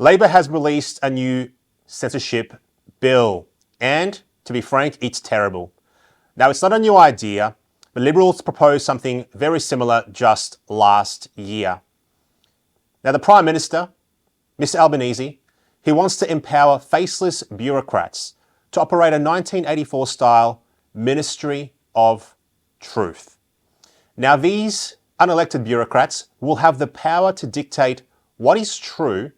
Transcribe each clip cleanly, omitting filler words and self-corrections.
Labor has released a new censorship bill, and to be frank, it's terrible. Now, it's not a new idea. The Liberals proposed something very similar just last year. Now, the Prime Minister, Mr. Albanese, he wants to empower faceless bureaucrats to operate a 1984-style Ministry of Truth. Now, these unelected bureaucrats will have the power to dictate what is true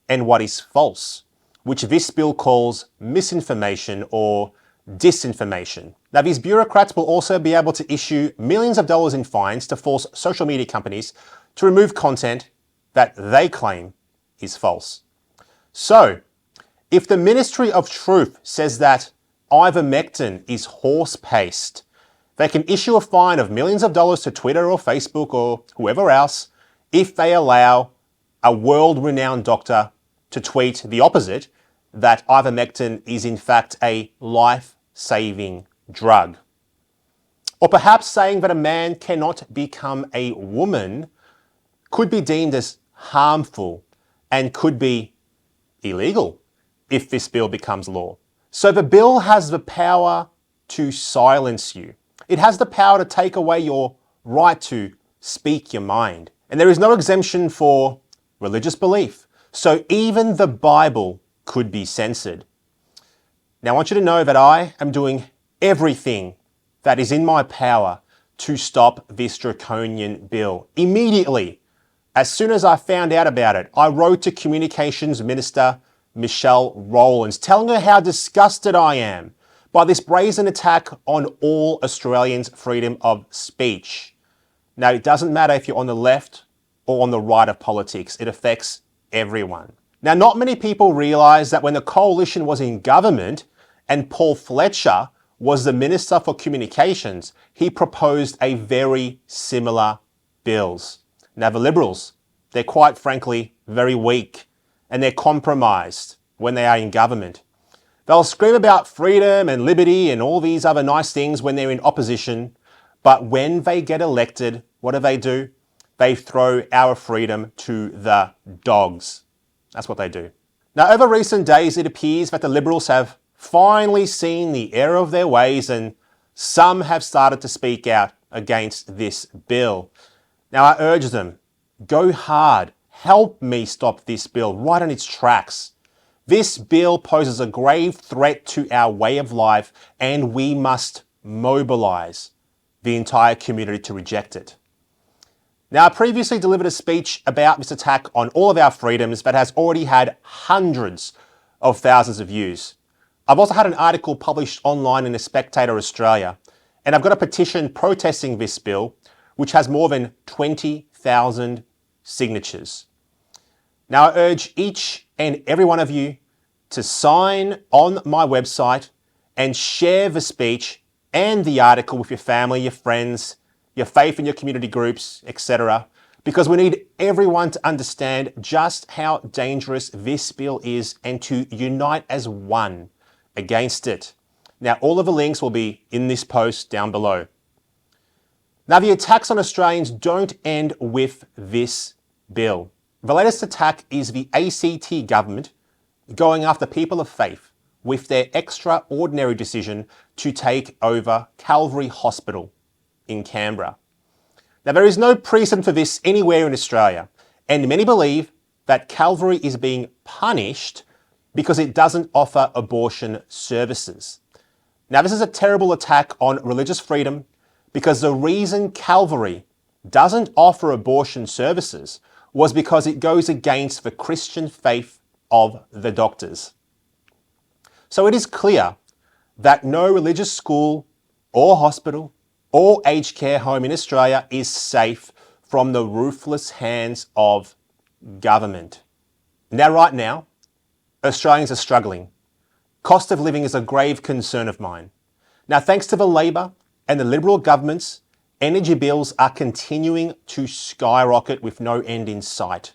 and what is false, which this bill calls misinformation or disinformation. Now, these bureaucrats will also be able to issue millions of dollars in fines to force social media companies to remove content that they claim is false. So, if the Ministry of Truth says that ivermectin is horse paste, they can issue a fine of millions of dollars to Twitter or Facebook or whoever else if they allow a world-renowned doctor to tweet the opposite, that ivermectin is in fact a life-saving drug. Or perhaps saying that a man cannot become a woman could be deemed as harmful and could be illegal if this bill becomes law. So the bill has the power to silence you. It has the power to take away your right to speak your mind. And there is no exemption for religious belief. So even the Bible could be censored. Now I want you to know that I am doing everything that is in my power to stop this draconian bill. Immediately, as soon as I found out about it, I wrote to Communications Minister Michelle Rowlands, telling her how disgusted I am by this brazen attack on all Australians' freedom of speech. Now, it doesn't matter if you're on the left or on the right of politics, it affects everyone. Now, not many people realise that when the Coalition was in government and Paul Fletcher was the Minister for Communications, he proposed a very similar bills. Now, the Liberals, they're quite frankly very weak and they're compromised when they are in government. They'll scream about freedom and liberty and all these other nice things when they're in opposition, but when they get elected, what do? They throw our freedom to the dogs. That's what they do. Now, over recent days, it appears that the Liberals have finally seen the error of their ways and some have started to speak out against this bill. Now, I urge them, go hard. Help me stop this bill right in its tracks. This bill poses a grave threat to our way of life and we must mobilise the entire community to reject it. Now, I previously delivered a speech about this attack on all of our freedoms that has already had hundreds of thousands of views. I've also had an article published online in The Spectator Australia, and I've got a petition protesting this bill, which has more than 20,000 signatures. Now, I urge each and every one of you to sign on my website and share the speech and the article with your family, your friends, your faith in your community groups, etc. Because we need everyone to understand just how dangerous this bill is and to unite as one against it. Now, all of the links will be in this post down below. Now, the attacks on Australians don't end with this bill. The latest attack is the ACT government going after people of faith with their extraordinary decision to take over Calvary Hospital in Canberra. Now, there is no precedent for this anywhere in Australia, and many believe that Calvary is being punished because it doesn't offer abortion services. Now, this is a terrible attack on religious freedom because the reason Calvary doesn't offer abortion services was because it goes against the Christian faith of the doctors. So it is clear that no religious school or hospital or aged care home in Australia is safe from the ruthless hands of government. Now, right now, Australians are struggling. Cost of living is a grave concern of mine. Now, thanks to the Labor and the Liberal governments, energy bills are continuing to skyrocket with no end in sight.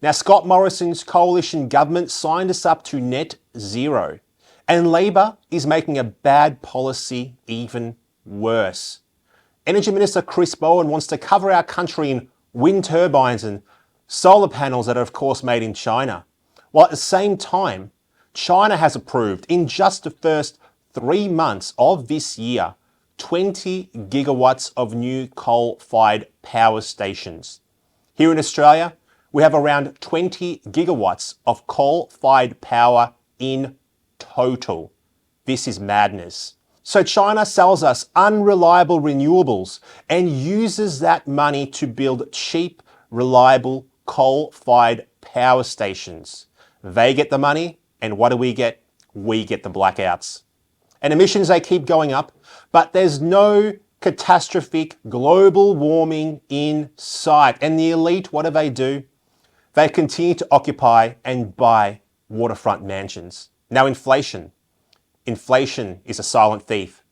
Now, Scott Morrison's coalition government signed us up to net zero, and Labor is making a bad policy even worse. Energy Minister Chris Bowen wants to cover our country in wind turbines and solar panels that are of course made in China, While at the same time, China has approved in just the first 3 months of this year 20 gigawatts of new coal-fired power stations. Here in Australia, we have around 20 gigawatts of coal-fired power in total. This is madness. So China sells us unreliable renewables and uses that money to build cheap, reliable coal-fired power stations. They get the money, and what do we get? We get the blackouts. And emissions, they keep going up, but there's no catastrophic global warming in sight. And the elite, what do? They continue to occupy and buy waterfront mansions. Now, inflation is a silent thief.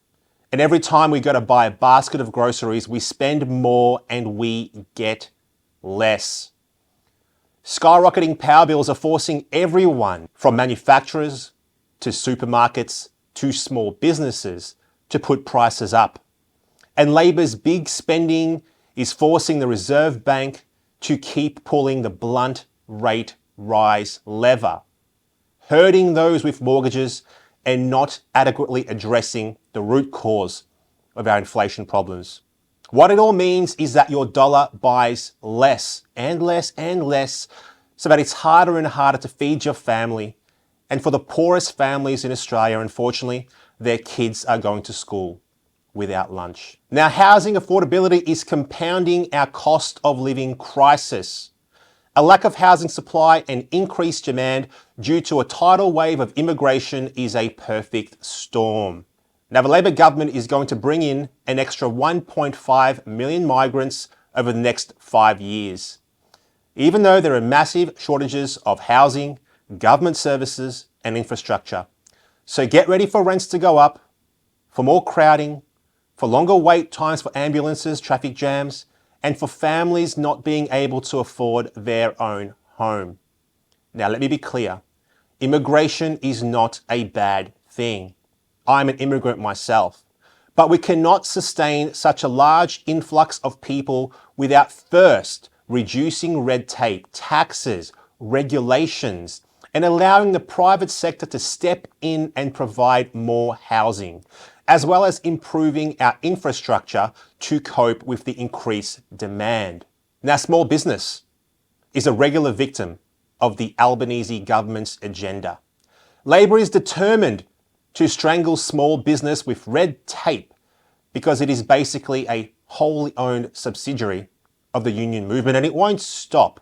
And every time we go to buy a basket of groceries, we spend more and we get less. Skyrocketing power bills are forcing everyone from manufacturers to supermarkets to small businesses to put prices up. And Labor's big spending is forcing the Reserve Bank to keep pulling the blunt rate rise lever, hurting those with mortgages and not adequately addressing the root cause of our inflation problems. What it all means is that your dollar buys less and less and less, so that it's harder and harder to feed your family. And for the poorest families in Australia, unfortunately, their kids are going to school without lunch. Now, housing affordability is compounding our cost of living crisis. A lack of housing supply and increased demand due to a tidal wave of immigration is a perfect storm. Now, the Labor government is going to bring in an extra 1.5 million migrants over the next 5 years. Even though there are massive shortages of housing, government services, and infrastructure. So get ready for rents to go up, for more crowding, for longer wait times for ambulances, traffic jams, and for families not being able to afford their own home. Now, let me be clear. Immigration is not a bad thing. I'm an immigrant myself. But we cannot sustain such a large influx of people without first reducing red tape, taxes, regulations, and allowing the private sector to step in and provide more housing, as well as improving our infrastructure to cope with the increased demand. Now, small business is a regular victim of the Albanese government's agenda. Labor is determined to strangle small business with red tape because it is basically a wholly owned subsidiary of the union movement, and it won't stop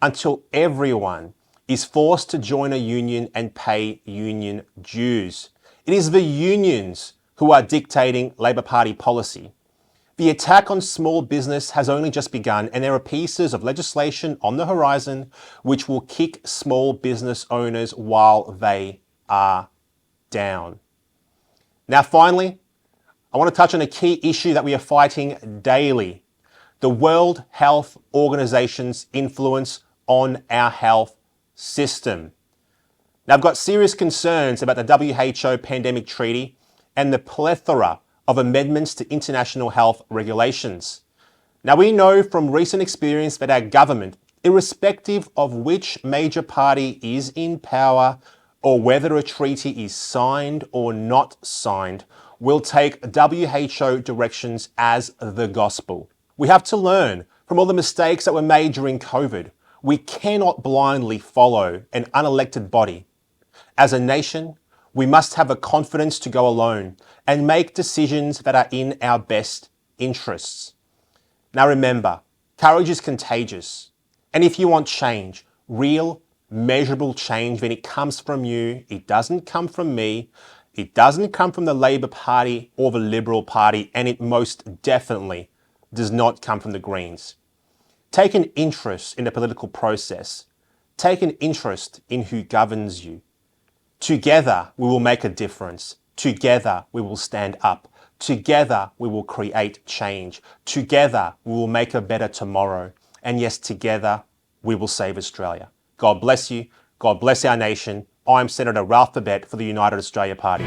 until everyone is forced to join a union and pay union dues. It is the unions who are dictating Labor Party policy. The attack on small business has only just begun, and there are pieces of legislation on the horizon which will kick small business owners while they are down. Now, finally, I want to touch on a key issue that we are fighting daily: the World Health Organization's influence on our health system. Now, I've got serious concerns about the WHO pandemic treaty and the plethora of amendments to international health regulations. Now, we know from recent experience that our government, irrespective of which major party is in power or whether a treaty is signed or not signed, will take WHO directions as the gospel. We have to learn from all the mistakes that were made during COVID. We cannot blindly follow an unelected body. As a nation, we must have the confidence to go alone and make decisions that are in our best interests. Now remember, courage is contagious. And if you want change, real, measurable change, then it comes from you. It doesn't come from me. It doesn't come from the Labor Party or the Liberal Party, and it most definitely does not come from the Greens. Take an interest in the political process. Take an interest in who governs you. Together, we will make a difference. Together, we will stand up. Together, we will create change. Together, we will make a better tomorrow. And yes, together, we will save Australia. God bless you. God bless our nation. I'm Senator Ralph Babet for the United Australia Party.